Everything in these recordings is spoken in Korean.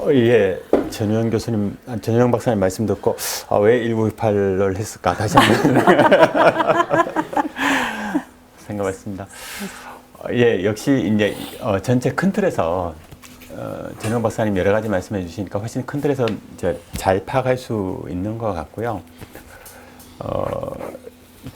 예, 전효영 교수님, 전효영 박사님 말씀 듣고 왜 1968을 했을까 다시 한번 생각했습니다. 예, 역시 이제 전체 큰 틀에서 전효영 박사님 여러 가지 말씀해 주시니까 훨씬 큰 틀에서 이제 잘 파악할 수 있는 것 같고요.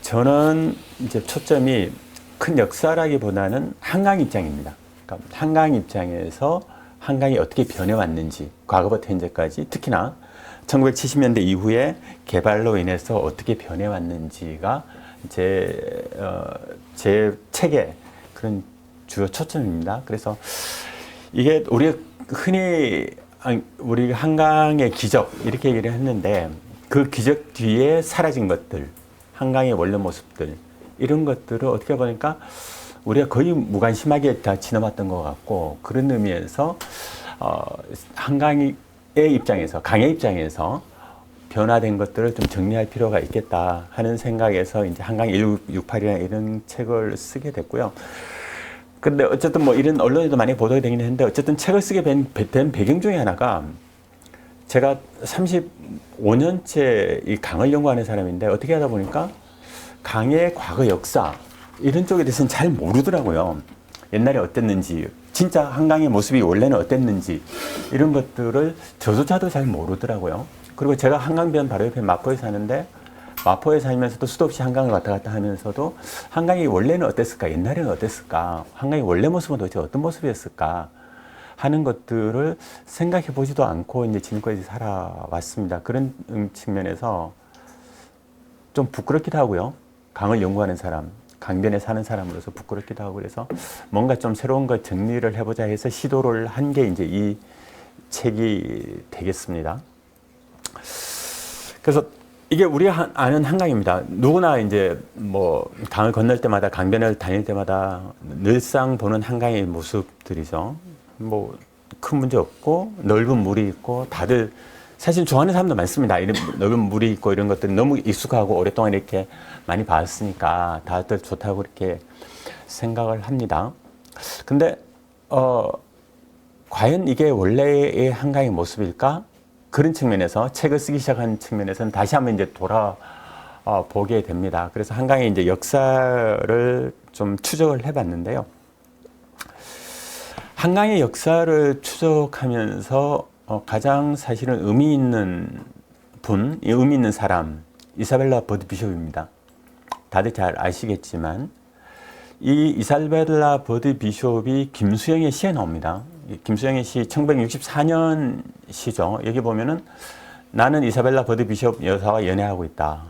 저는 이제 초점이 큰 역사라기보다는 한강 입장입니다. 그러니까 한강 입장에서 한강이 어떻게 변해왔는지, 과거부터 현재까지, 특히나 1970년대 이후에 개발로 인해서 어떻게 변해왔는지가 제 책의 그런 주요 초점입니다. 그래서 이게 우리가 흔히 우리 한강의 기적 이렇게 얘기를 했는데 그 기적 뒤에 사라진 것들, 한강의 원래 모습들 이런 것들을 어떻게 보니까 우리가 거의 무관심하게 다 지나갔던 것 같고, 그런 의미에서 한강의 입장에서, 강의 입장에서 변화된 것들을 좀 정리할 필요가 있겠다 하는 생각에서 이제 한강 1968이라는 이런 책을 쓰게 됐고요. 근데 어쨌든 뭐 이런 언론에도 많이 보도가 되긴 했는데, 어쨌든 책을 쓰게 된 배경 중에 하나가, 제가 35년째 이 강을 연구하는 사람인데 어떻게 하다 보니까 강의 과거 역사 이런 쪽에 대해서는 잘 모르더라고요. 옛날에 어땠는지, 진짜 한강의 모습이 원래는 어땠는지 이런 것들을 저조차도 잘 모르더라고요. 그리고 제가 한강변 바로 옆에 마포에 사는데, 마포에 살면서도 수도 없이 한강을 왔다 갔다 하면서도 한강이 원래는 어땠을까, 옛날에는 어땠을까, 한강의 원래 모습은 도대체 어떤 모습이었을까 하는 것들을 생각해 보지도 않고 이제 지금까지 살아왔습니다. 그런 측면에서 좀 부끄럽기도 하고요. 강을 연구하는 사람, 강변에 사는 사람으로서 부끄럽기도 하고, 그래서 뭔가 좀 새로운 걸 정리를 해보자 해서 시도를 한 게 이제 이 책이 되겠습니다. 그래서 이게 우리가 아는 한강입니다. 누구나 이제 뭐 강을 건널 때마다, 강변을 다닐 때마다 늘상 보는 한강의 모습들이죠. 뭐 큰 문제 없고 넓은 물이 있고, 다들 사실 좋아하는 사람도 많습니다. 이런 넓은 물이 있고 이런 것들이 너무 익숙하고 오랫동안 이렇게 많이 봤으니까 다들 좋다고 이렇게 생각을 합니다. 근데 과연 이게 원래의 한강의 모습일까? 그런 측면에서, 책을 쓰기 시작한 측면에서는 다시 한번 이제 보게 됩니다. 그래서 한강의 이제 역사를 좀 추적을 해봤는데요. 한강의 역사를 추적하면서 가장 사실은 의미 있는 의미 있는 사람, 이사벨라 버드 비숍입니다. 다들 잘 아시겠지만 이 이사벨라 버드 비숍이 김수영의 시에 나옵니다. 김수영의 시 1964년 시죠. 여기 보면은 나는 이사벨라 버드 비숍 여사와 연애하고 있다.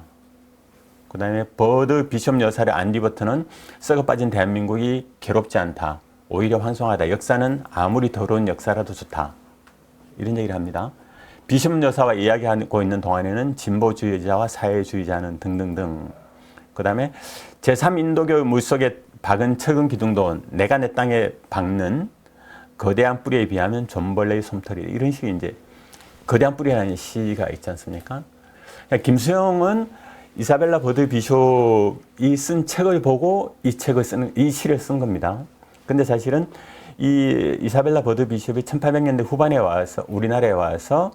그 다음에 버드 비숍 여사의 안디 버튼은 썩어 빠진 대한민국이 괴롭지 않다. 오히려 환송하다. 역사는 아무리 더러운 역사라도 좋다. 이런 얘기를 합니다. 비숍 여사와 이야기하고 있는 동안에는 진보주의자와 사회주의자는 등등등. 그 다음에 제3인도교 물속에 박은 철근 기둥도 내가 내 땅에 박는 거대한 뿌리에 비하면 존벌레의 솜털이, 이런 식의 이제 거대한 뿌리라는 시가 있지 않습니까? 그러니까 김수영은 이사벨라 버드 비숍이 쓴 책을 보고 이 시를 쓴 겁니다. 근데 사실은 이 이사벨라 버드 비숍이 1800년대 후반에 와서 우리나라에 와서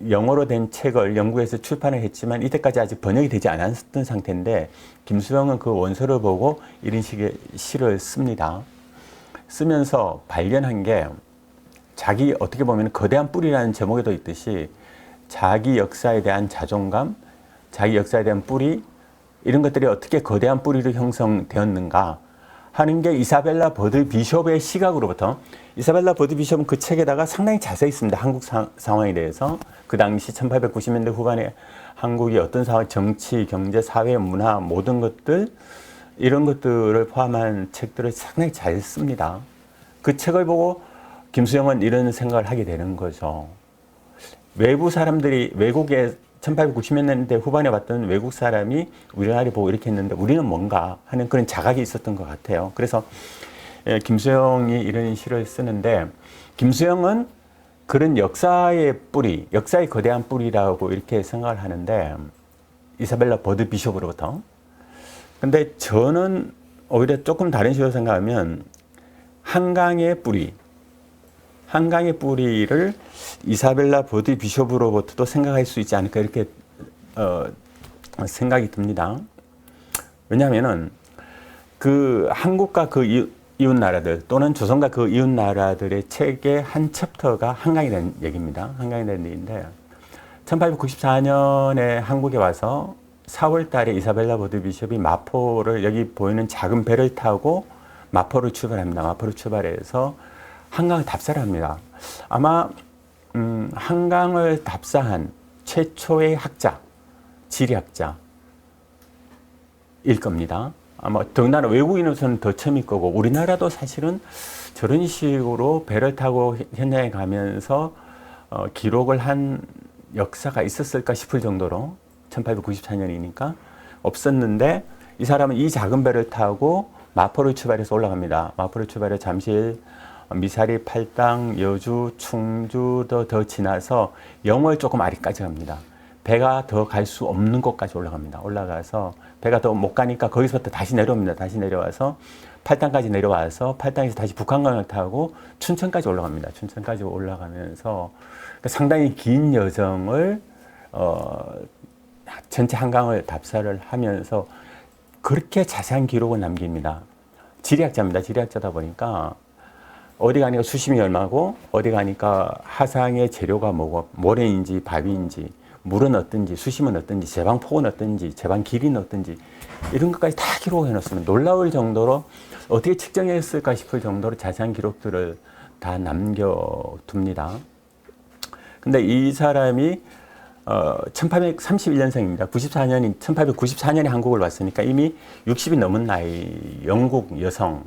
영어로 된 책을 영국에서 출판을 했지만 이때까지 아직 번역이 되지 않았던 상태인데, 김수영은 그 원서를 보고 이런 식의 시를 씁니다. 쓰면서 발견한 게, 자기 어떻게 보면 거대한 뿌리라는 제목에도 있듯이 자기 역사에 대한 자존감, 자기 역사에 대한 뿌리, 이런 것들이 어떻게 거대한 뿌리로 형성되었는가 하는 게 이사벨라 버드 비숍의 시각으로부터, 이사벨라 버드 비숍은 그 책에다가 상당히 자세히 씁니다. 한국 상황에 대해서. 그 당시 1890년대 후반에 한국이 어떤 상황, 정치, 경제, 사회, 문화 모든 것들, 이런 것들을 포함한 책들을 상당히 잘 씁니다. 그 책을 보고 김수영은 이런 생각을 하게 되는 거죠. 외부 사람들이, 외국에 1890년대 후반에 왔던 외국 사람이 우리나라를 보고 이렇게 했는데 우리는 뭔가 하는 그런 자각이 있었던 것 같아요. 그래서 김수영이 이런 시를 쓰는데, 김수영은 그런 역사의 뿌리, 역사의 거대한 뿌리라고 이렇게 생각을 하는데, 이사벨라 버드 비숍으로부터. 근데 저는 오히려 조금 다른 식으로 생각하면 한강의 뿌리, 한강의 뿌리를 이사벨라 버드 비숍으로부터도 생각할 수 있지 않을까 이렇게 생각이 듭니다. 왜냐하면은 그 한국과 그 이웃 나라들 또는 조선과 그 이웃 나라들의 책의 한 챕터가 한강에 대한 얘기입니다. 한강에 대한 얘기인데 1894년에 한국에 와서 4월 달에 이사벨라 버드 비숍이 마포를 여기 보이는 작은 배를 타고 마포를 출발합니다. 마포를 출발해서 한강을 답사를 합니다. 아마 한강을 답사한 최초의 학자, 지리학자일 겁니다. 아마 더군다나 외국인으로서는 더 처음일 거고 우리나라도 사실은 저런 식으로 배를 타고 현장에 가면서 기록을 한 역사가 있었을까 싶을 정도로 1894년이니까 없었는데 이 사람은 이 작은 배를 타고 마포를 출발해서 올라갑니다. 마포를 출발해 잠실, 미사리, 팔당, 여주, 충주도 더 지나서 영월 조금 아래까지 갑니다. 배가 더 갈 수 없는 곳까지 올라갑니다. 올라가서 배가 더 못 가니까 거기서부터 다시 내려옵니다. 다시 내려와서 팔당까지 내려와서 팔당에서 다시 북한강을 타고 춘천까지 올라갑니다. 춘천까지 올라가면서 상당히 긴 여정을 전체 한강을 답사를 하면서 그렇게 자세한 기록을 남깁니다. 지리학자입니다. 지리학자다 보니까 어디 가니까 수심이 얼마고 어디 가니까 하상의 재료가 뭐고 모래인지 바위인지 물은 어떤지 수심은 어떤지 제방폭은 어떤지 제방 길이는 어떤지 이런 것까지 다 기록해 놓습니다. 놀라울 정도로 어떻게 측정했을까 싶을 정도로 자세한 기록들을 다 남겨둡니다. 근데 이 사람이 1831년생입니다. 1894년에 한국을 왔으니까 이미 60이 넘은 나이 영국 여성,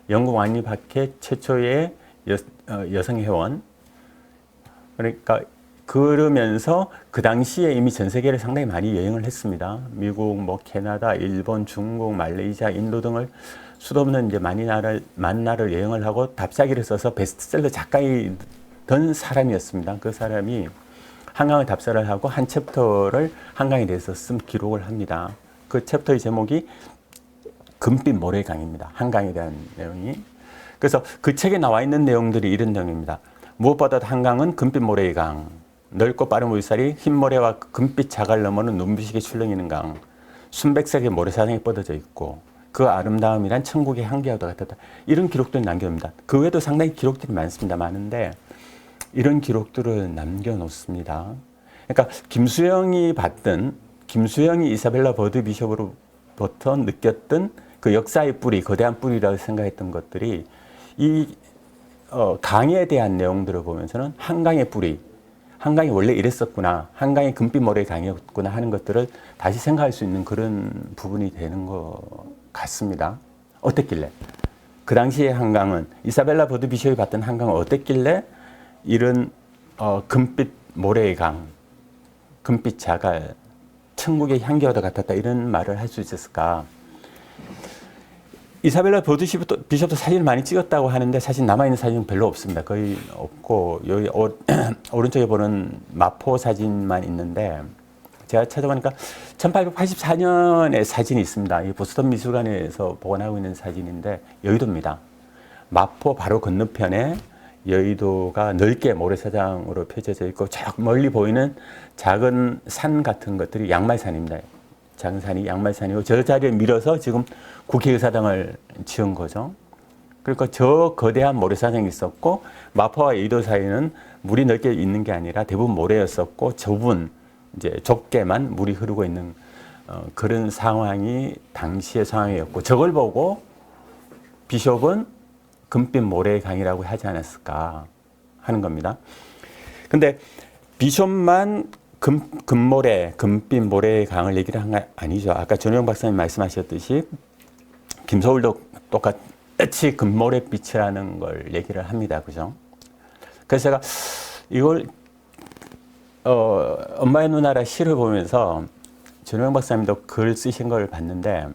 영국 왕립학회 최초의 여성 회원. 그러니까 그러면서 그 당시에 이미 전 세계를 상당히 많이 여행을 했습니다. 미국, 뭐 캐나다, 일본, 중국, 말레이시아, 인도 등을 수도 없는 이제 많은 나라를 여행을 하고 답사기를 써서 베스트셀러 작가이던 사람이었습니다. 그 사람이 한강을 답사를 하고 한 챕터를 한강에 대해서 쓴 기록을 합니다. 그 챕터의 제목이 금빛 모래강입니다. 한강에 대한 내용이. 그래서 그 책에 나와 있는 내용들이 이런 내용입니다. 무엇보다도 한강은 금빛 모래의 강, 넓고 빠른 물살이 흰 모래와 금빛 자갈 너머는 눈부시게 출렁이는 강, 순백색의 모래사장이 뻗어져 있고 그 아름다움이란 천국의 향기와도 같았다. 이런 기록들을 남겨놓습니다. 그 외에도 상당히 기록들이 많습니다. 많은데 이런 기록들을 남겨놓습니다. 그러니까 김수영이 이사벨라 버드 비숍으로부터 느꼈던 그 역사의 뿌리, 거대한 뿌리라고 생각했던 것들이 이 강에 대한 내용들을 보면서는 한강의 뿌리, 한강이 원래 이랬었구나, 한강이 금빛 모래의 강이었구나 하는 것들을 다시 생각할 수 있는 그런 부분이 되는 것 같습니다. 어땠길래? 그 당시의 한강은 이사벨라 버드 비숍이 봤던 한강은 어땠길래 이런 금빛 모래의 강, 금빛 자갈, 천국의 향기와도 같았다 이런 말을 할 수 있었을까? 이사벨라 버드 비숍도 사진을 많이 찍었다고 하는데 사실 남아있는 사진은 별로 없습니다. 거의 없고 여기 오른쪽에 보는 마포 사진만 있는데 제가 찾아보니까 1884년에 사진이 있습니다. 이 보스턴 미술관에서 보관하고 있는 사진인데 여의도입니다. 마포 바로 건너편에 여의도가 넓게 모래사장으로 펼쳐져 있고 저 멀리 보이는 작은 산 같은 것들이 양말산입니다. 작은 산이 양말산이고 저 자리에 밀어서 지금 국회의사당을 지은 거죠. 그러니까 저 거대한 모래사장이 있었고 마포와 여의도 사이는 물이 넓게 있는 게 아니라 대부분 모래였었고 좁은 이제 좁게만 물이 흐르고 있는 그런 상황이 당시의 상황이었고 저걸 보고 비숍은 금빛 모래의 강이라고 하지 않았을까 하는 겁니다. 근데 비숍만 금모래, 금빛 모래의 강을 얘기를 한 건 아니죠. 아까 전용 박사님 말씀하셨듯이 김서울도 똑같이 금모래빛이라는 걸 얘기를 합니다. 그죠? 그래서 제가 이걸 엄마의 누나라 시를 보면서 전용 박사님도 글 쓰신 걸 봤는데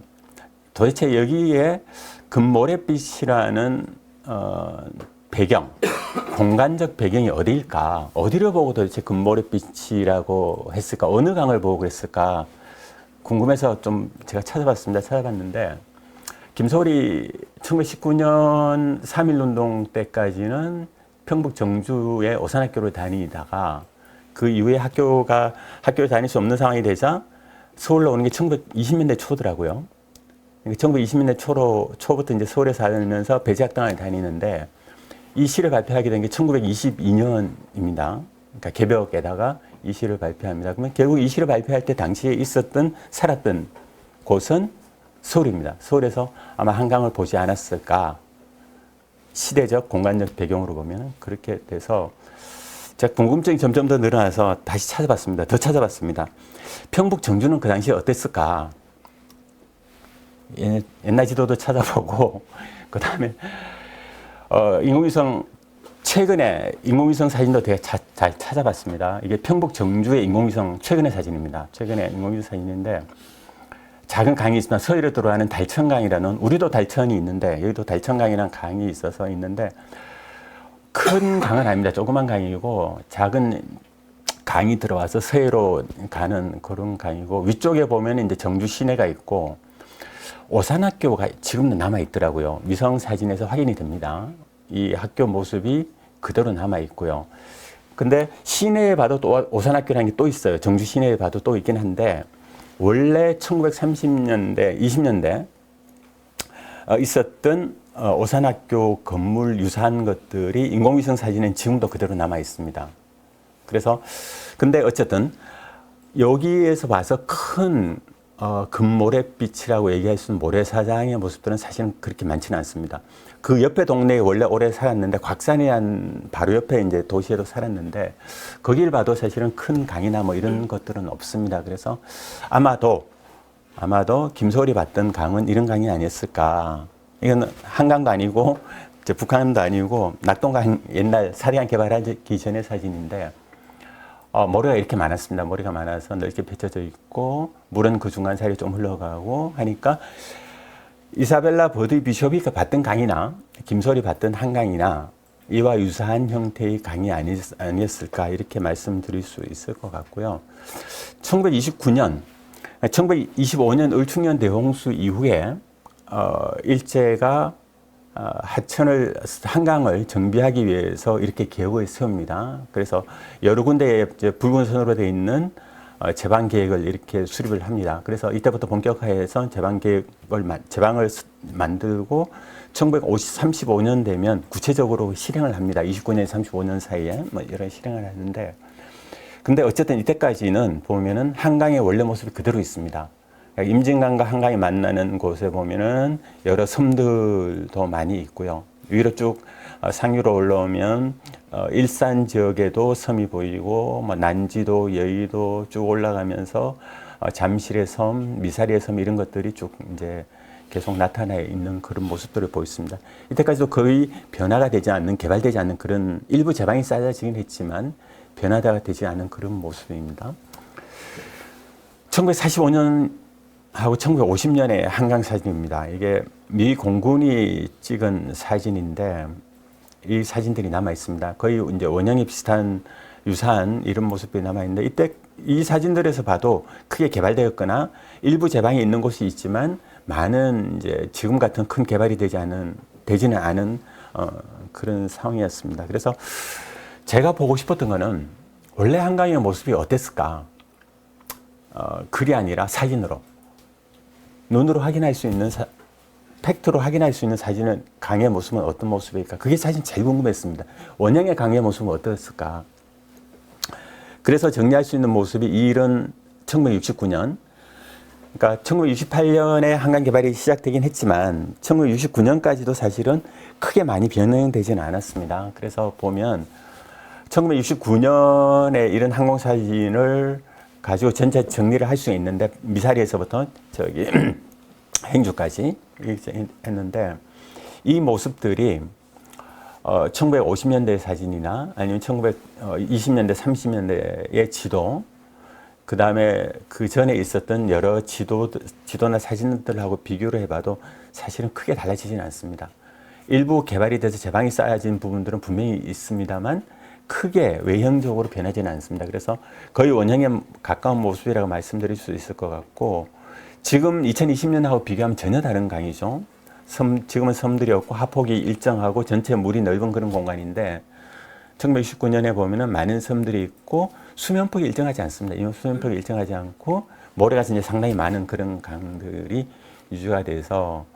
도대체 여기에 금모래빛이라는 배경, 공간적 배경이 어디일까? 어디를 보고 도대체 금모래빛이라고 했을까? 어느 강을 보고 그랬을까? 궁금해서 좀 제가 찾아봤습니다. 찾아봤는데 김서울이 1919년 3.1운동 때까지는 평북 정주의 오산학교를 다니다가 그 이후에 학교를 다닐 수 없는 상황이 되자 서울로 오는 게 1920년대 초더라고요. 1920년대 초부터 이제 서울에 살면서 배재학당을 다니는데 이 시를 발표하게 된 게 1922년입니다. 그러니까 개벽에다가 이 시를 발표합니다. 그러면 결국 이 시를 발표할 때 당시에 살았던 곳은 서울입니다. 서울에서 아마 한강을 보지 않았을까. 시대적, 공간적 배경으로 보면 그렇게 돼서 제가 궁금증이 점점 더 늘어나서 다시 찾아봤습니다. 더 찾아봤습니다. 평북 정주는 그 당시에 어땠을까? 옛날 지도도 찾아보고 그 다음에 인공위성 최근에 인공위성 사진도 되게 잘 찾아봤습니다. 이게 평북 정주의 인공위성 최근의 사진입니다. 최근에 인공위성 사진인데 작은 강이 있습니다. 서해로 들어가는 달천강이라는 우리도 달천이 있는데 여기도 달천강이라는 강이 있어서 있는데 큰 강은 아닙니다. 조그만 강이고 작은 강이 들어와서 서해로 가는 그런 강이고 위쪽에 보면 이제 정주 시내가 있고 오산학교가 지금도 남아 있더라고요. 위성 사진에서 확인이 됩니다. 이 학교 모습이 그대로 남아 있고요. 근데 시내에 봐도 또 오산학교라는 게 또 있어요. 정주 시내에 봐도 또 있긴 한데 원래 1930년대, 20년대 있었던 오산학교 건물 유사한 것들이 인공위성 사진은 지금도 그대로 남아 있습니다. 그래서 근데 어쨌든 여기에서 봐서 큰 금모래빛이라고 얘기할 수 있는 모래사장의 모습들은 사실은 그렇게 많지는 않습니다. 그 옆에 동네에 원래 오래 살았는데 곽산이란 바로 옆에 이제 도시에도 살았는데 거기를 봐도 사실은 큰 강이나 뭐 이런 것들은 없습니다. 그래서 아마도 김소월이 봤던 강은 이런 강이 아니었을까. 이건 한강도 아니고 이제 북한도 아니고 낙동강 옛날 사대강 개발하기 전의 사진인데 모래가 이렇게 많았습니다. 모래가 많아서 넓게 펼쳐져 있고 물은 그 중간 사이에 좀 흘러가고 하니까 이사벨라 버드 비숍이 봤던 강이나 김소월이 봤던 한강이나 이와 유사한 형태의 강이 아니었을까 이렇게 말씀드릴 수 있을 것 같고요. 1925년 을충년 대홍수 이후에 일제가 한강을 정비하기 위해서 이렇게 계획을 세웁니다. 그래서 여러 군데에 붉은 선으로 되어 있는 제방 계획을 이렇게 수립을 합니다. 그래서 이때부터 본격화해서 제방을 만들고 1935년 되면 구체적으로 실행을 합니다. 29년, 35년 사이에 뭐 이런 실행을 하는데, 근데 어쨌든 이때까지는 보면은 한강의 원래 모습이 그대로 있습니다. 임진강과 한강이 만나는 곳에 보면은 여러 섬들도 많이 있고요. 위로 쭉 상류로 올라오면 일산 지역에도 섬이 보이고 뭐 난지도, 여의도 쭉 올라가면서 잠실의 섬, 미사리의 섬 이런 것들이 쭉 이제 계속 나타나 있는 그런 모습들을 보였습니다. 이때까지도 거의 변화가 되지 않는, 개발되지 않는 그런 일부 제방이 쌓여지긴 했지만 변화가 되지 않은 그런 모습입니다. 1945년 하고 1950년의 한강 사진입니다. 이게 미 공군이 찍은 사진인데 이 사진들이 남아 있습니다. 거의 이제 원형이 비슷한 유사한 이런 모습들이 남아 있는데 이때 이 사진들에서 봐도 크게 개발되었거나 일부 제방이 있는 곳이 있지만 많은 이제 지금 같은 큰 개발이 되지는 않은 그런 상황이었습니다. 그래서 제가 보고 싶었던 거는 원래 한강의 모습이 어땠을까? 글이 아니라 사진으로. 눈으로 확인할 수 있는 팩트로 확인할 수 있는 사진은 강의 모습은 어떤 모습일까? 그게 사실 제일 궁금했습니다. 원형의 강의 모습은 어떻을까? 그래서 정리할 수 있는 모습이 이런 1969년, 그러니까 1968년에 한강 개발이 시작되긴 했지만 1969년까지도 사실은 크게 많이 변형되지는 않았습니다. 그래서 보면 1969년에 이런 항공사진을 가지고 전체 정리를 할 수 있는데 미사리에서부터 행주까지 했는데 이 모습들이 1950년대 사진이나 아니면 1920년대, 30년대의 지도, 그 다음에 그 전에 있었던 여러 지도나 사진들하고 비교를 해봐도 사실은 크게 달라지지는 않습니다. 일부 개발이 돼서 제방이 쌓여진 부분들은 분명히 있습니다만 크게 외형적으로 변하지는 않습니다. 그래서 거의 원형에 가까운 모습이라고 말씀드릴 수 있을 것 같고, 지금 2020년하고 비교하면 전혀 다른 강이죠. 지금은 섬들이 없고 하폭이 일정하고 전체 물이 넓은 그런 공간인데 1969년에 보면은 많은 섬들이 있고 수면폭이 일정하지 않습니다. 이 수면폭이 일정하지 않고 모래가 이제 상당히 많은 그런 강들이 유지가 돼서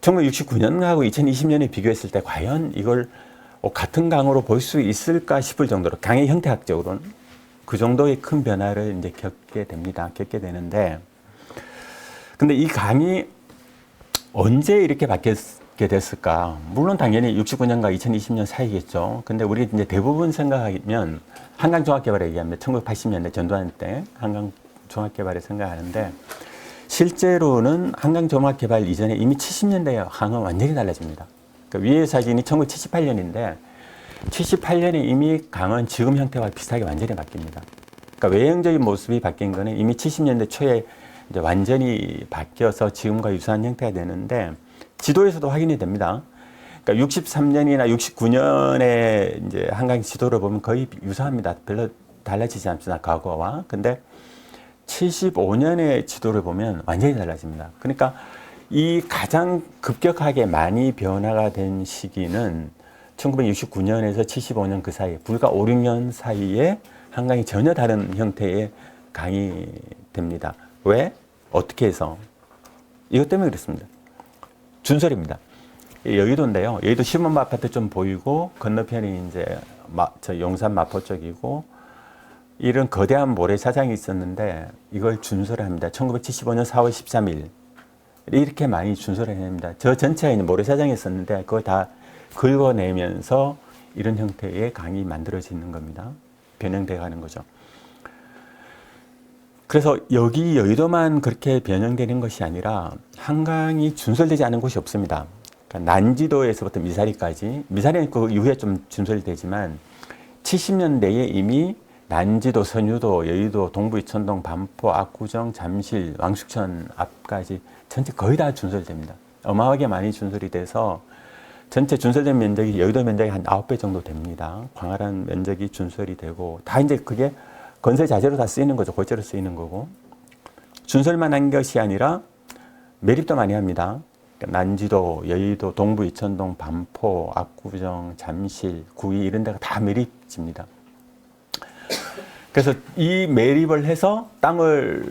1969년하고 2020년에 비교했을 때 과연 이걸 같은 강으로 볼 수 있을까 싶을 정도로 강의 형태학적으로는 그 정도의 큰 변화를 이제 겪게 됩니다. 겪게 되는데, 근데 이 강이 언제 이렇게 바뀌게 됐을까? 물론 당연히 69년과 2020년 사이겠죠. 근데 우리 이제 대부분 생각하면 한강 종합개발에 얘기하면 1980년대 전두환 때 한강 종합개발에 생각하는데, 실제로는 한강 종합개발 이전에 이미 70년대에 강은 완전히 달라집니다. 그러니까 위의 사진이 1978년인데 78년에 이미 강은 지금 형태와 비슷하게 완전히 바뀝니다. 그러니까 외형적인 모습이 바뀐 거는 이미 70년대 초에 이제 완전히 바뀌어서 지금과 유사한 형태가 되는데, 지도에서도 확인이 됩니다. 그러니까 63년이나 69년에 이제 한강 지도를 보면 거의 유사합니다. 별로 달라지지 않습니다. 과거와. 근데 75년의 지도를 보면 완전히 달라집니다. 그러니까 이 가장 급격하게 많이 변화가 된 시기는 1969년에서 75년 그 사이, 불과 5, 6년 사이에 한강이 전혀 다른 형태의 강이 됩니다. 왜? 어떻게 해서? 이것 때문에 그렇습니다. 준설입니다. 여의도인데요. 여의도 시범 아파트 좀 보이고 건너편이 이제 저 용산 마포 쪽이고, 이런 거대한 모래사장이 있었는데 이걸 준설을 합니다. 1975년 4월 13일 이렇게 많이 준설을 해냅니다. 저 전체가 있는 모래사장이 있었는데 그걸 다 긁어내면서 이런 형태의 강이 만들어지는 겁니다. 변형돼 가는 거죠. 그래서 여기 여의도만 그렇게 변형되는 것이 아니라 한강이 준설되지 않은 곳이 없습니다. 그러니까 난지도에서부터 미사리까지, 미사리는 그 이후에 좀 준설되지만 70년대에 이미 난지도, 선유도, 여의도, 동부 이천동, 반포, 압구정, 잠실, 왕숙천 앞까지 전체 거의 다 준설됩니다. 어마어마하게 많이 준설이 돼서 전체 준설된 면적이 여의도 면적이 한 9배 정도 됩니다. 광활한 면적이 준설이 되고, 다 이제 그게 건설 자재로 다 쓰이는 거죠. 골재로 쓰이는 거고. 준설만 한 것이 아니라 매립도 많이 합니다. 그러니까 난지도, 여의도, 동부 이천동, 반포, 압구정, 잠실, 구리 이런 데가 다 매립지입니다. 그래서 이 매립을 해서 땅을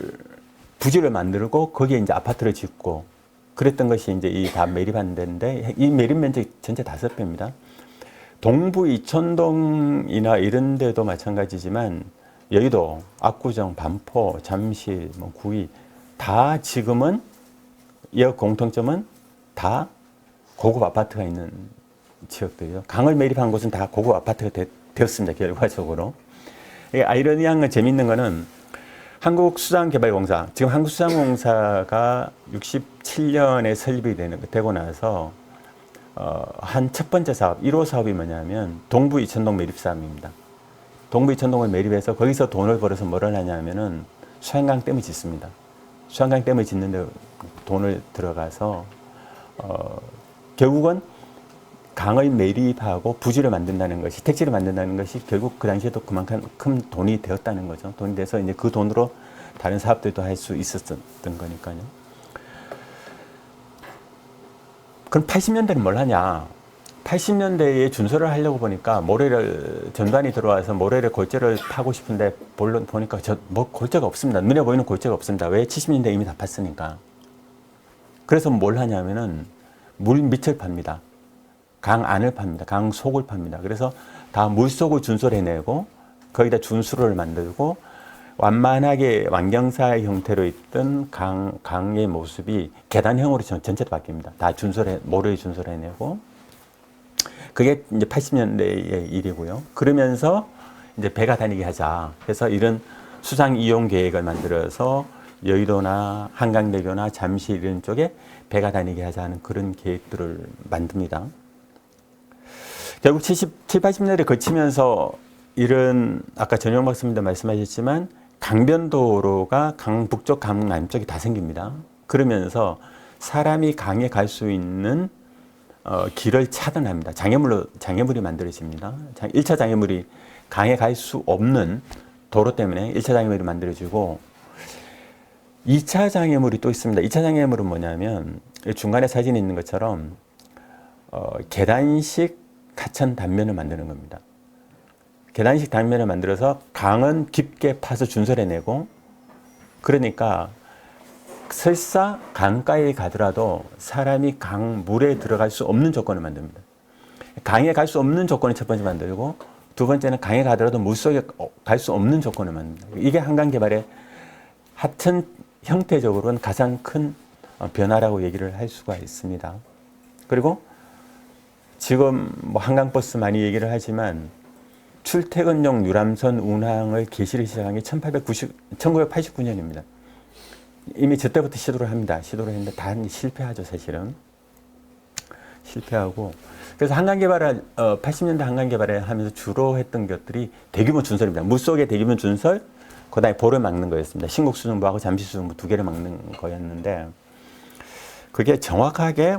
부지를 만들고 거기에 이제 아파트를 짓고 그랬던 것이 이제 이 다 매립한 데인데, 이 매립 면적이 전체 5배입니다. 동부 이천동이나 이런 데도 마찬가지지만 여의도, 압구정, 반포, 잠실, 구리 다 지금은 이 공통점은 다 고급 아파트가 있는 지역들이죠. 강을 매립한 곳은 다 고급 아파트가 되었습니다. 결과적으로. 아이러니한 건, 재밌는 거는 한국수산개발공사, 지금 한국수산공사가 67년에 설립이 되고 나서 한 첫 번째 사업, 1호 사업이 뭐냐면 동부 이천동 매립 사업입니다. 동부 이천동을 매립해서 거기서 돈을 벌어서 뭐를 하냐면은 수양강 댐을 짓습니다. 수양강 댐을 짓는데 돈을 들어가서 결국은 강을 매립하고 부지를 만든다는 것이, 택지를 만든다는 것이 결국 그 당시에도 그만큼 큰 돈이 되었다는 거죠. 돈이 돼서 이제 그 돈으로 다른 사업들도 할 수 있었던 거니까요. 그럼 80년대는 뭘 하냐? 80년대에 준설을 하려고 보니까 모래를, 전관이 들어와서 모래를 골재를 파고 싶은데 보니까 골재가 없습니다. 눈에 보이는 골재가 없습니다. 왜? 70년대 이미 다 팠으니까. 그래서 뭘 하냐면은 물 밑을 팝니다. 강 안을 팝니다. 강 속을 팝니다. 그래서 다 물속을 준설해내고 거기다 준수로를 만들고, 완만하게 완경사 형태로 있던 강의 모습이 계단형으로 전체로 바뀝니다. 다 모래에 준설해내고, 그게 이제 80년대의 일이고요. 그러면서 이제 배가 다니게 하자. 그래서 이런 수상 이용 계획을 만들어서 여의도나 한강대교나 잠실 이런 쪽에 배가 다니게 하자는 그런 계획들을 만듭니다. 결국 70, 80년대를 거치면서 이런, 아까 전용 박사님도 말씀하셨지만 강변도로가 강 북쪽, 강 남쪽이 다 생깁니다. 그러면서 사람이 강에 갈 수 있는 길을 차단합니다. 장애물이 만들어집니다. 1차 장애물이 강에 갈 수 없는 도로 때문에 1차 장애물이 만들어지고, 2차 장애물이 또 있습니다. 2차 장애물은 뭐냐면 중간에 사진에 있는 것처럼 계단식 하천 단면을 만드는 겁니다. 계단식 당면을 만들어서 강은 깊게 파서 준설해내고, 그러니까 설사 강가에 가더라도 사람이 강물에 들어갈 수 없는 조건을 만듭니다. 강에 갈 수 없는 조건을 첫 번째 만들고, 두 번째는 강에 가더라도 물속에 갈 수 없는 조건을 만듭니다. 이게 한강 개발의 하여튼 형태적으로는 가장 큰 변화라고 얘기를 할 수가 있습니다. 그리고 지금 뭐 한강버스 많이 얘기를 하지만 출퇴근용 유람선 운항을 개시를 시작한 게 1989년입니다. 이미 저 때부터 시도를 합니다. 시도를 했는데 다 실패하죠, 사실은. 실패하고. 그래서 한강 개발을, 80년대 한강 개발을 하면서 주로 했던 것들이 대규모 준설입니다. 물속의 대규모 준설, 그 다음에 보를 막는 거였습니다. 신곡수중부하고 잠시수중부 두 개를 막는 거였는데, 그게 정확하게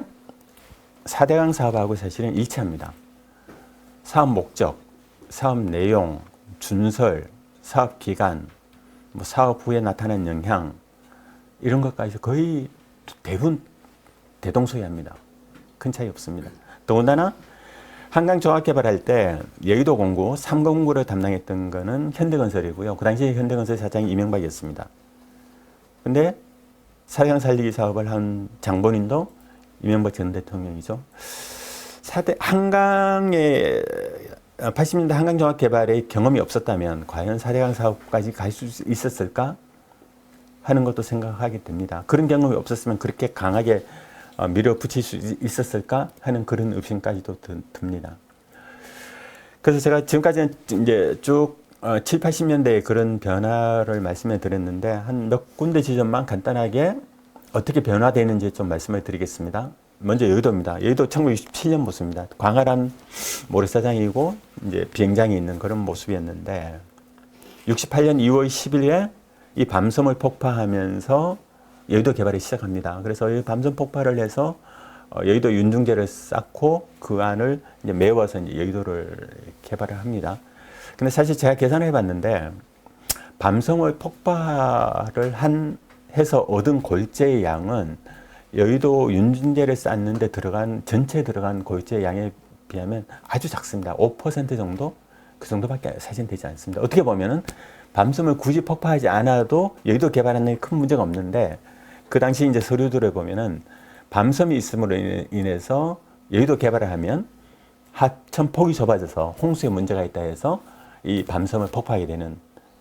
4대강 사업하고 사실은 일치합니다. 사업 목적, 사업 내용, 준설, 사업 기간, 뭐 사업 후에 나타난 영향, 이런 것까지 거의 대부분 대동소이합니다. 큰 차이 없습니다. 더군다나 한강 종합 개발할 때 여의도 공구, 3거 공구를 담당했던 거는 현대건설이고요. 그 당시에 현대건설 사장이 이명박이었습니다. 근데 사대강 살리기 사업을 한 장본인도 이명박 전 대통령이죠. 한강에 80년대 한강 종합 개발의 경험이 없었다면 과연 4대강 사업까지 갈 수 있었을까 하는 것도 생각하게 됩니다. 그런 경험이 없었으면 그렇게 강하게 밀어붙일 수 있었을까 하는 그런 의심까지도 듭니다. 그래서 제가 지금까지는 이제 쭉 7, 80년대의 그런 변화를 말씀해 드렸는데 한 몇 군데 지점만 간단하게 어떻게 변화되는지 좀 말씀을 드리겠습니다. 먼저 여의도입니다. 여의도 1967년 모습입니다. 광활한 모래사장이고 이제 비행장이 있는 그런 모습이었는데 68년 2월 10일에 이 밤섬을 폭파하면서 여의도 개발이 시작합니다. 그래서 이 밤섬 폭발을 해서 여의도 윤중제를 쌓고 그 안을 이제 메워서 이제 여의도를 개발을 합니다. 근데 사실 제가 계산해 봤는데 밤섬을 폭발을 해서 얻은 골재의 양은 여의도 윤중제를 쌓는데 전체 들어간 골재의 양에 비하면 아주 작습니다. 5% 정도? 그 정도밖에 사실 되지 않습니다. 어떻게 보면은 밤섬을 굳이 폭파하지 않아도 여의도 개발하는 데 큰 문제가 없는데 그 당시 이제 서류들을 보면은 밤섬이 있음으로 인해서 여의도 개발을 하면 하천 폭이 좁아져서 홍수에 문제가 있다 해서 이 밤섬을 폭파하게 되는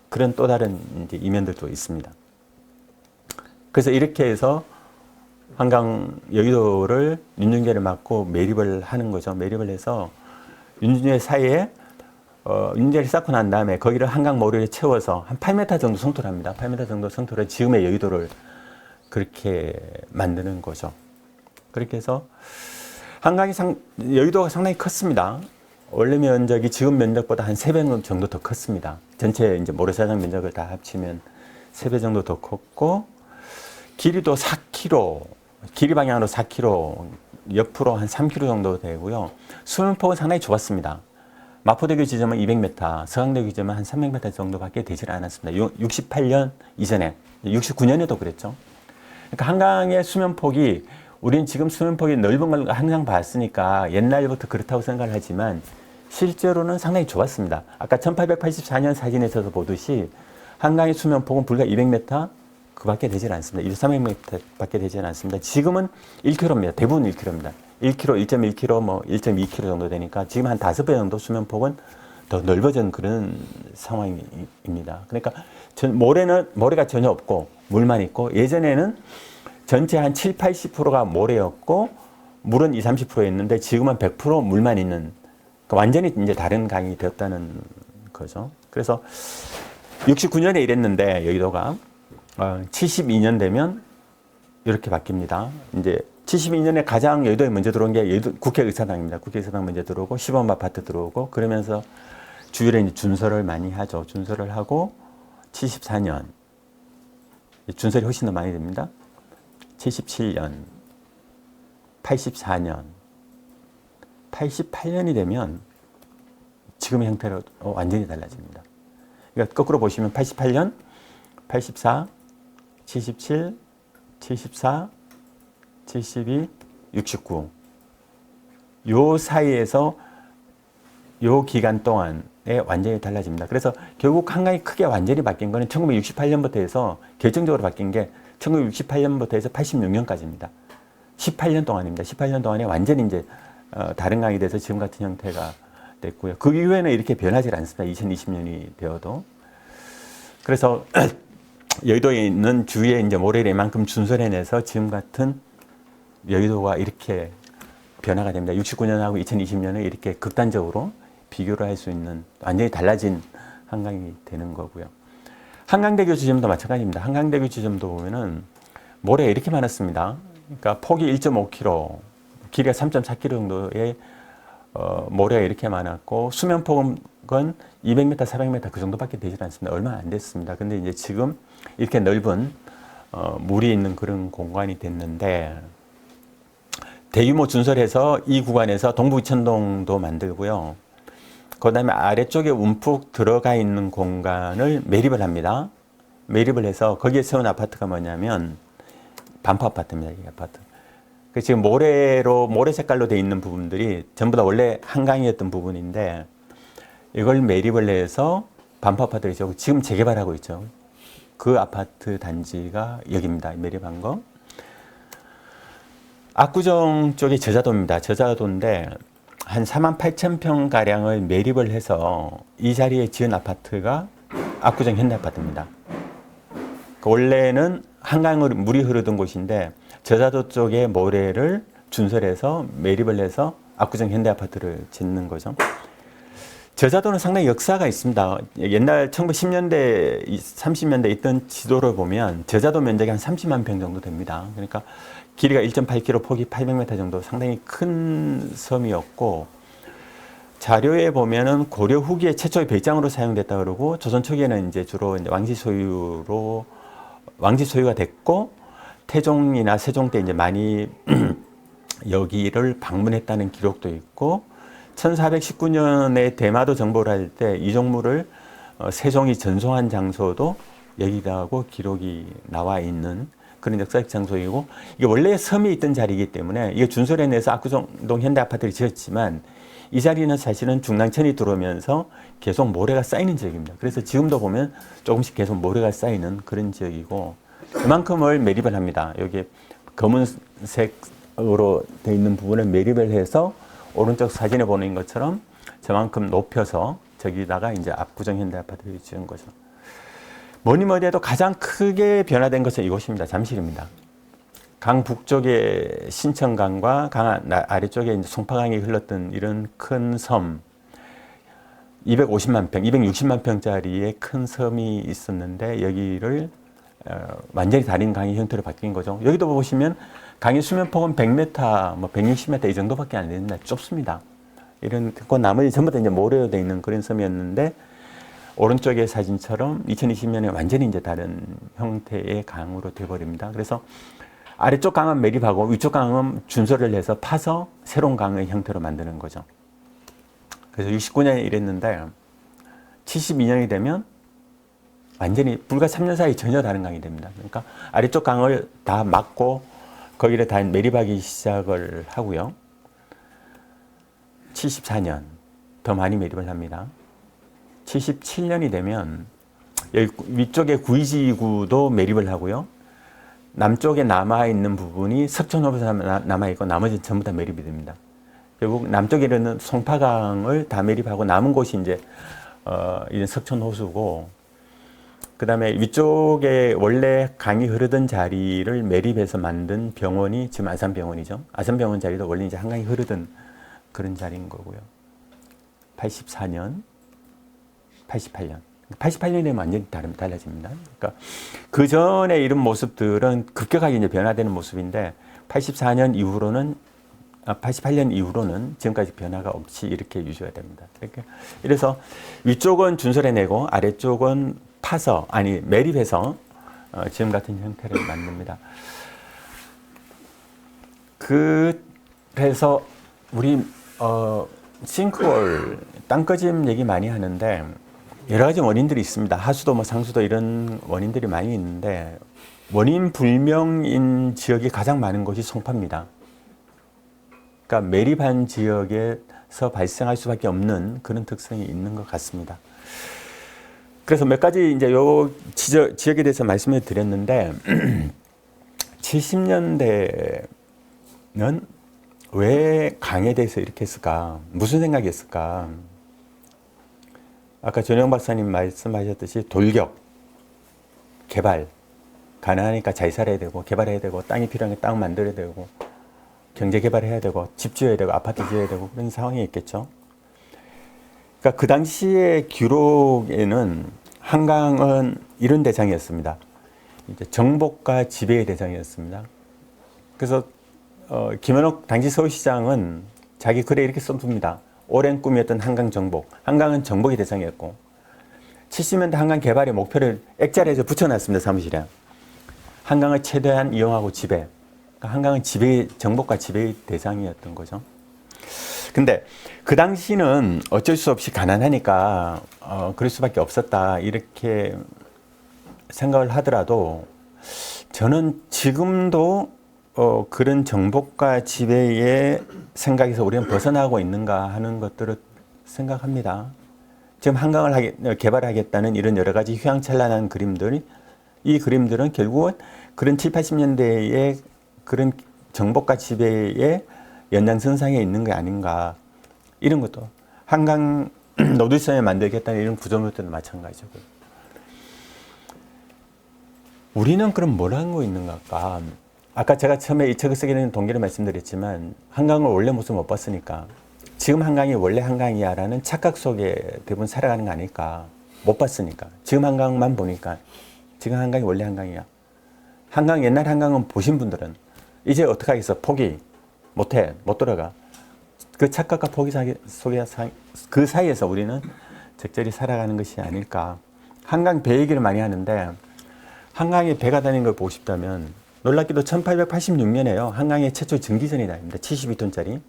그런 또 다른 이제 이면들도 있습니다. 그래서 이렇게 해서 한강 여의도를 윤중제를 막고 매립을 하는 거죠. 매립을 해서 윤중제 사이에 윤중제를 쌓고 난 다음에 거기를 한강 모래를 채워서 한 8m 정도 성토를 합니다. 8m 정도 성토를 지금의 여의도를 그렇게 만드는 거죠. 그렇게 해서 여의도가 상당히 컸습니다. 원래 면적이 지금 면적보다 한 3배 정도 더 컸습니다. 전체 이제 모래사장 면적을 다 합치면 3배 정도 더 컸고, 길이도 4km, 길이 방향으로 4km, 옆으로 한 3km 정도 되고요. 수면폭은 상당히 좁았습니다. 마포대교 지점은 200m, 서강대교 지점은 한 300m 정도밖에 되질 않았습니다. 68년 이전에, 69년에도 그랬죠. 그러니까 한강의 수면폭이 우리는 지금 수면폭이 넓은 걸 항상 봤으니까 옛날부터 그렇다고 생각을 하지만 실제로는 상당히 좁았습니다. 아까 1884년 사진에서 보듯이 한강의 수면폭은 불과 200m 그밖에 되질 않습니다. 300m 밖에 되지 않습니다. 지금은 1km입니다. 대부분 1km입니다. 1km, 1.1km, 뭐 1.2km 정도 되니까 지금 한 5배 정도 수면폭은 더 넓어진 그런 상황입니다. 그러니까 모래가 전혀 없고 물만 있고, 예전에는 전체 한 7, 80%가 모래였고 물은 20, 30%였는데 지금은 100% 물만 있는, 그러니까 완전히 이제 다른 강이 되었다는 거죠. 그래서 69년에 이랬는데 여의도가 72년 되면 이렇게 바뀝니다. 이제 72년에 가장 여의도에 먼저 들어온 게 국회의사당입니다. 국회의사당 먼저 들어오고 시범 아파트 들어오고, 그러면서 주위에 이제 준설을 많이 하죠. 준설을 하고 74년 준설이 훨씬 더 많이 됩니다. 77년, 84년, 88년이 되면 지금의 형태로 완전히 달라집니다. 그러니까 거꾸로 보시면 88년, 84, 77, 74, 72, 69. 요 사이에서 요 기간 동안 완전히 달라집니다. 그래서 결국 한강이 크게 완전히 바뀐 거는 1968년부터 해서 결정적으로 바뀐 게 1968년부터 해서 86년까지입니다. 18년 동안입니다. 18년 동안에 완전히 이제 다른 강이 돼서 지금 같은 형태가 됐고요. 그 이후에는 이렇게 변하지 않습니다. 2020년이 되어도. 그래서 여의도에 있는 주위에 이제 모래를 이만큼 준설해내서 지금 같은 여의도가 이렇게 변화가 됩니다. 69년하고 2020년을 이렇게 극단적으로 비교를 할 수 있는 완전히 달라진 한강이 되는 거고요. 한강대교 지점도 마찬가지입니다. 한강대교 지점도 보면은 모래가 이렇게 많았습니다. 그러니까 폭이 1.5km, 길이가 3.4km 정도의 모래가 이렇게 많았고 수면폭은 200m, 400m 그 정도밖에 되지 않습니다. 얼마 안 됐습니다. 근데 이제 지금 이렇게 넓은 물이 있는 그런 공간이 됐는데 대규모 준설해서 이 구간에서 동부 이천동도 만들고요. 그 다음에 아래쪽에 움푹 들어가 있는 공간을 매립을 합니다. 매립을 해서 거기에 세운 아파트가 뭐냐면 반포 아파트입니다. 이 아파트. 지금 모래 색깔로 되어 있는 부분들이 전부 다 원래 한강이었던 부분인데 이걸 매립을 해서 반포 아파트를 지금 재개발하고 있죠. 그 아파트 단지가 여기입니다. 매립한 거. 압구정 쪽이 저자도입니다. 저자도인데 한 48,000평 가량을 매립을 해서 이 자리에 지은 아파트가 압구정 현대아파트입니다. 원래는 한강으로 물이 흐르던 곳인데 저자도 쪽에 모래를 준설해서 매립을 해서 압구정 현대아파트를 짓는 거죠. 저자도는 상당히 역사가 있습니다. 옛날 1910년대, 30년대 있던 지도를 보면 저자도 면적이 한 30만 평 정도 됩니다. 그러니까 길이가 1.8km, 폭이 800m 정도 상당히 큰 섬이었고 자료에 보면은 고려 후기에 최초의 별장으로 사용됐다 그러고 조선 초기에는 이제 주로 이제 왕지 소유가 됐고 태종이나 세종 때 이제 많이 여기를 방문했다는 기록도 있고 1419년에 대마도 정보를 할 때 이종무를 세종이 전송한 장소도 여기라고 기록이 나와 있는 그런 역사적 장소이고 이게 원래 섬이 있던 자리이기 때문에 이게 준설해내서 압구정동 현대아파트를 지었지만 이 자리는 사실은 중랑천이 들어오면서 계속 모래가 쌓이는 지역입니다. 그래서 지금도 보면 조금씩 계속 모래가 쌓이는 그런 지역이고 그만큼을 매립을 합니다. 여기 검은색으로 되어 있는 부분을 매립을 해서 오른쪽 사진에 보는 것처럼 저만큼 높여서 저기다가 이제 압구정 현대아파트를 지은 거죠. 뭐니 뭐니 해도 가장 크게 변화된 것은 이곳입니다. 잠실입니다. 강 북쪽에 신천강과 강 아래쪽에 이제 송파강이 흘렀던 이런 큰 섬, 250만 평, 260만 평짜리의 큰 섬이 있었는데 여기를 완전히 다른 강의 형태로 바뀐 거죠. 여기도 보시면 강의 수면폭은 100m, 뭐 160m 이 정도밖에 안 됩니다. 좁습니다. 이런 그 나머지 전부 다 이제 모래로 되어 있는 그런 섬이었는데 오른쪽의 사진처럼 2020년에 완전히 이제 다른 형태의 강으로 되어버립니다. 그래서 아래쪽 강은 매립하고 위쪽 강은 준설을 해서 파서 새로운 강의 형태로 만드는 거죠. 그래서 69년에 이랬는데 72년이 되면 완전히 불과 3년 사이 전혀 다른 강이 됩니다. 그러니까 아래쪽 강을 다 막고 거기를 다 매립하기 시작을 하고요. 74년 더 많이 매립을 합니다. 77년이 되면 여기 위쪽에 구이지구도 매립을 하고요. 남쪽에 남아있는 부분이 석촌호수에 남아있고 나머지는 전부 다 매립이 됩니다. 결국 남쪽에는 송파강을 다 매립하고 남은 곳이 이제 이런 석촌호수고 그 다음에 위쪽에 원래 강이 흐르던 자리를 매립해서 만든 병원이 지금 아산병원이죠. 아산병원 자리도 원래 이제 한강이 흐르던 그런 자리인 거고요. 84년, 88년. 88년이 되면 완전히 달라집니다. 그러니까 그 전에 이런 모습들은 급격하게 이제 변화되는 모습인데 88년 이후로는 지금까지 변화가 없이 이렇게 유지가 됩니다. 이래서 위쪽은 준설해내고 아래쪽은 매립해서 지금 같은 형태를 만듭니다. 그래서 우리 싱크홀, 땅꺼짐 얘기 많이 하는데 여러 가지 원인들이 있습니다. 하수도, 뭐 상수도 이런 원인들이 많이 있는데 원인 불명인 지역이 가장 많은 곳이 송파입니다. 그러니까 매립한 지역의 발생할 수밖에 없는 그런 특성이 있는 것 같습니다. 그래서 몇 가지 이제 요 지역에 대해서 말씀을 드렸는데 70년대는 왜 강에 대해서 이렇게 했을까? 무슨 생각이 있을까? 아까 전영 박사님 말씀하셨듯이 돌격, 개발, 가난하니까 잘 살아야 되고 개발해야 되고 땅이 필요하니까 땅 만들어야 되고 경제 개발해야 되고 집 지어야 되고 아파트 지어야 되고 그런 상황이 있겠죠. 그러니까 그 당시의 기록에는 한강은 이런 대상이었습니다. 이제 정복과 지배의 대상이었습니다. 그래서 김현옥 당시 서울시장은 자기 글에 이렇게 써둡니다. 오랜 꿈이었던 한강 정복. 한강은 정복의 대상이었고 70년대 한강 개발의 목표를 액자리에서 붙여놨습니다. 사무실에. 한강을 최대한 이용하고 지배. 그러니까 한강은 정복과 지배의 대상이었던 거죠. 근데 그 당시는 어쩔 수 없이 가난하니까 그럴 수밖에 없었다 이렇게 생각을 하더라도 저는 지금도 그런 정복과 지배의 생각에서 우리는 벗어나고 있는가 하는 것들을 생각합니다. 지금 한강을 개발하겠다는 이런 여러 가지 휘황찬란한 그림들, 이 그림들은 결국은 그런 7, 80년대의 그런 정복과 지배의 연장선상에 있는 게 아닌가. 이런 것도 한강 노들섬에 만들겠다는 이런 구조물들도 마찬가지고. 우리는 그럼 뭘 하고 있는 걸까? 아까 제가 처음에 이 책을 쓰게 된 동기를 말씀드렸지만 한강을 원래 모습 못 봤으니까 지금 한강이 원래 한강이야 라는 착각 속에 대부분 살아가는 거 아닐까. 못 봤으니까. 지금 한강만 보니까 지금 한강이 원래 한강이야. 한강 옛날 한강은 보신 분들은 이제 어떻게 하겠어? 포기 못해. 못 돌아가. 그 착각과 포기 속에 그 사이에서 우리는 적절히 살아가는 것이 아닐까. 한강 배 얘기를 많이 하는데 한강에 배가 다니는 걸 보고 싶다면 놀랍게도 1886년에요. 한강에 최초 증기선이 다닙니다. 72톤짜리.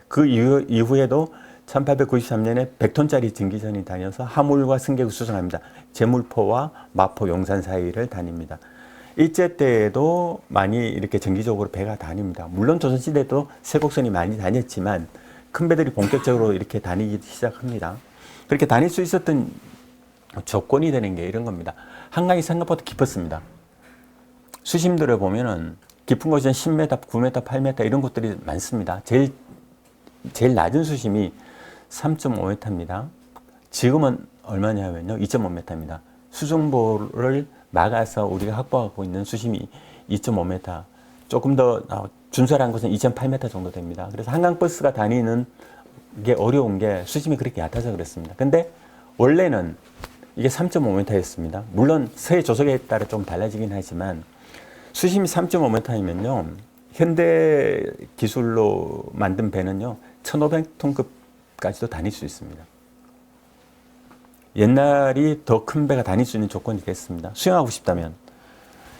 그 이후에도 1893년에 100톤짜리 증기선이 다녀서 하물과 승객을 수송합니다. 제물포와 마포 용산 사이를 다닙니다. 일제 때에도 많이 이렇게 정기적으로 배가 다닙니다. 물론 조선시대도 세곡선이 많이 다녔지만 큰 배들이 본격적으로 이렇게 다니기 시작합니다. 그렇게 다닐 수 있었던 조건이 되는 게 이런 겁니다. 한강이 생각보다 깊었습니다. 수심들을 보면은 깊은 곳은 10m, 9m, 8m 이런 곳들이 많습니다. 제일 낮은 수심이 3.5m입니다. 지금은 얼마냐면요. 2.5m입니다. 수중보를 막아서 우리가 확보하고 있는 수심이 2.5m. 조금 더 준설한 곳은 2.8m 정도 됩니다. 그래서 한강버스가 다니는 게 어려운 게 수심이 그렇게 얕아서 그렇습니다. 근데 원래는 이게 3.5m였습니다. 물론 서해 조석에 따라 좀 달라지긴 하지만 수심이 3.5m이면요. 현대 기술로 만든 배는요. 1,500톤급까지도 다닐 수 있습니다. 옛날이 더 큰 배가 다닐 수 있는 조건이 됐습니다. 수영하고 싶다면.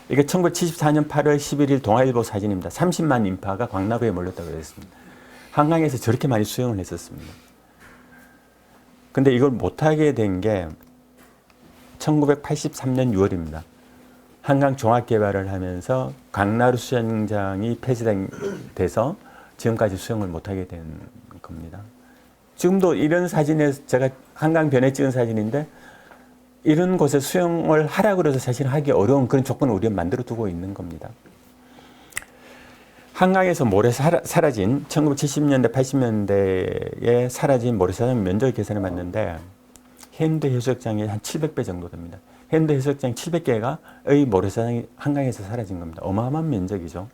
이게 1974년 8월 11일 동아일보 사진입니다. 30만 인파가 광나루에 몰렸다고 했습니다. 한강에서 저렇게 많이 수영을 했었습니다. 근데 이걸 못하게 된 게 1983년 6월입니다. 한강 종합개발을 하면서 광나루 수영장이 폐쇄돼서 지금까지 수영을 못하게 된 겁니다. 지금도 이런 사진에 제가 한강변에 찍은 사진인데 이런 곳에 수영을 하라고 해서 사실 하기 어려운 그런 조건을 우리가 만들어 두고 있는 겁니다. 한강에서 모래 사라진 1970년대 80년대에 사라진 모래사장 면적 계산을 봤는데 해운대 해수욕장이 한 700배 정도 됩니다. 해운대 해수욕장 700개가의 모래사장이 한강에서 사라진 겁니다. 어마어마한 면적이죠.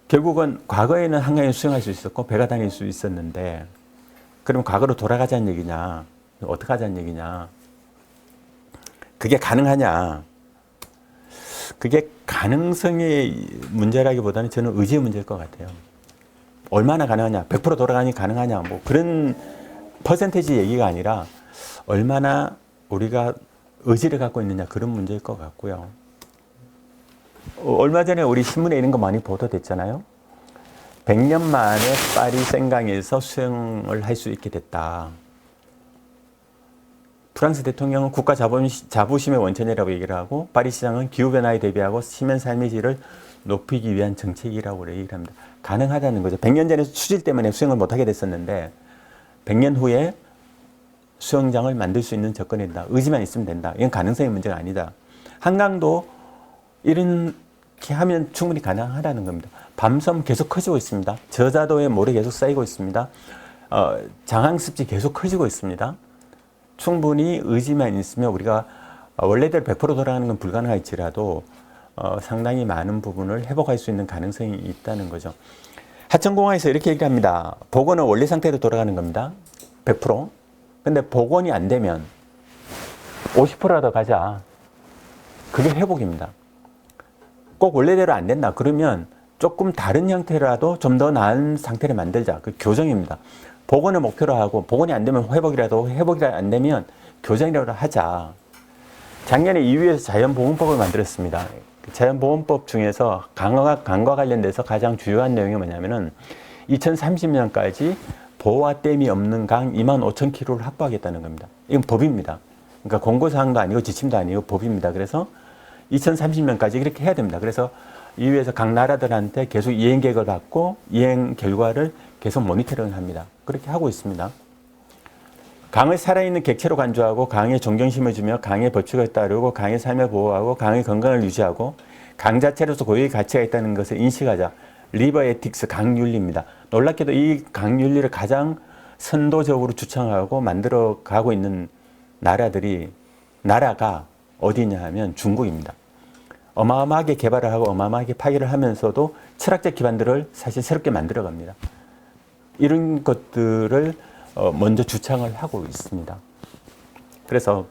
결국은 과거에는 한강에 수영할 수 있었고 배가 다닐 수 있었는데 그럼 과거로 돌아가자는 얘기냐? 어떻게 하자는 얘기냐? 그게 가능하냐? 그게 가능성의 문제라기보다는 저는 의지의 문제일 것 같아요. 얼마나 가능하냐? 100% 돌아가니 가능하냐? 뭐 그런 퍼센테이지 얘기가 아니라 얼마나 우리가 의지를 갖고 있느냐 그런 문제일 것 같고요. 얼마 전에 우리 신문에 이런 거 많이 보도됐잖아요. 100년 만에 파리 생강에서 수영을 할 수 있게 됐다. 프랑스 대통령은 국가 자부심의 원천이라고 얘기를 하고 파리 시장은 기후변화에 대비하고 시민 삶의 질을 높이기 위한 정책이라고 얘기를 합니다. 가능하다는 거죠. 100년 전에 수질 때문에 수영을 못하게 됐었는데 100년 후에 수영장을 만들 수 있는 조건이 된다. 의지만 있으면 된다. 이건 가능성의 문제가 아니다. 한강도 이렇게 하면 충분히 가능하다는 겁니다. 밤섬 계속 커지고 있습니다. 저자도에 모래 계속 쌓이고 있습니다. 장항습지 계속 커지고 있습니다. 충분히 의지만 있으면 우리가 원래대로 100% 돌아가는 건 불가능할지라도 상당히 많은 부분을 회복할 수 있는 가능성이 있다는 거죠. 하천공항에서 이렇게 얘기합니다. 복원은 원래 상태로 돌아가는 겁니다. 100%. 근데 복원이 안 되면 50%라도 가자. 그게 회복입니다. 꼭 원래대로 안 된다. 그러면 조금 다른 형태라도 좀 더 나은 상태를 만들자. 그 교정입니다. 복원을 목표로 하고 복원이 안 되면 회복이라도 회복이 안 되면 교정이라도 하자. 작년에 EU에서 자연보건법을 만들었습니다. 자연보건법 중에서 강과 관련돼서 가장 주요한 내용이 뭐냐면은 2030년까지 보호와 댐이 없는 강 25,000km를 확보하겠다는 겁니다. 이건 법입니다. 그러니까 권고사항도 아니고 지침도 아니고 법입니다. 그래서 2030년까지 이렇게 해야 됩니다. 그래서 EU에서 각 나라들한테 계속 이행 계획을 받고 이행 결과를 계속 모니터링을 합니다. 그렇게 하고 있습니다. 강을 살아있는 객체로 간주하고 강에 존경심을 주며 강의 법칙을 따르고 강의 삶을 보호하고 강의 건강을 유지하고 강 자체로서 고유의 가치가 있다는 것을 인식하자. 리버 에틱스 강윤리입니다. 놀랍게도 이 강윤리를 가장 선도적으로 주창하고 만들어 가고 있는 나라가 어디냐 하면 중국입니다. 어마어마하게 개발을 하고 어마어마하게 파괴를 하면서도 철학적 기반들을 사실 새롭게 만들어 갑니다. 이런 것들을 먼저 주창을 하고 있습니다. 그래서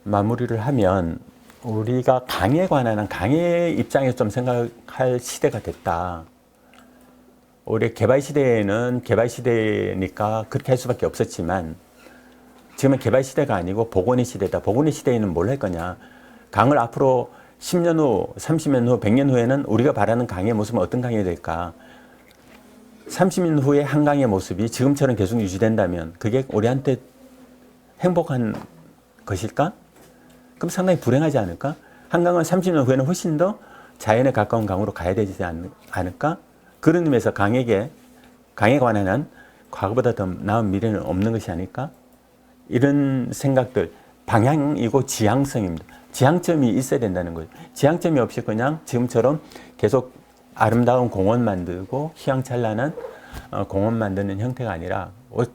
마무리를 하면 우리가 강에 관한 강의 입장에서 좀 생각할 시대가 됐다. 올해 개발 시대에는 개발 시대니까 그렇게 할 수밖에 없었지만 지금은 개발 시대가 아니고 복원의 시대다. 복원의 시대에는 뭘 할 거냐. 강을 앞으로 10년 후, 30년 후, 100년 후에는 우리가 바라는 강의 모습은 어떤 강이 될까? 30년 후에 한강의 모습이 지금처럼 계속 유지된다면 그게 우리한테 행복한 것일까? 그럼 상당히 불행하지 않을까? 한강은 30년 후에는 훨씬 더 자연에 가까운 강으로 가야 되지 않을까? 그런 의미에서 강에 관한 한 과거보다 더 나은 미래는 없는 것이 아닐까? 이런 생각들, 방향이고 지향성입니다. 지향점이 있어야 된다는 거죠. 지향점이 없이 그냥 지금처럼 계속 아름다운 공원 만들고 휘황찬란한 공원 만드는 형태가 아니라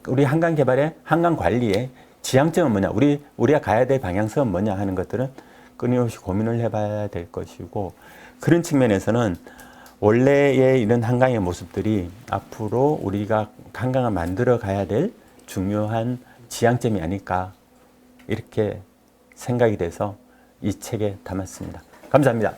우리 한강 개발에 한강 관리에 지향점은 뭐냐, 우리가 가야 될 방향성은 뭐냐 하는 것들은 끊임없이 고민을 해봐야 될 것이고, 그런 측면에서는 원래의 이런 한강의 모습들이 앞으로 우리가 한강을 만들어 가야 될 중요한 지향점이 아닐까 이렇게 생각이 돼서 이 책에 담았습니다. 감사합니다.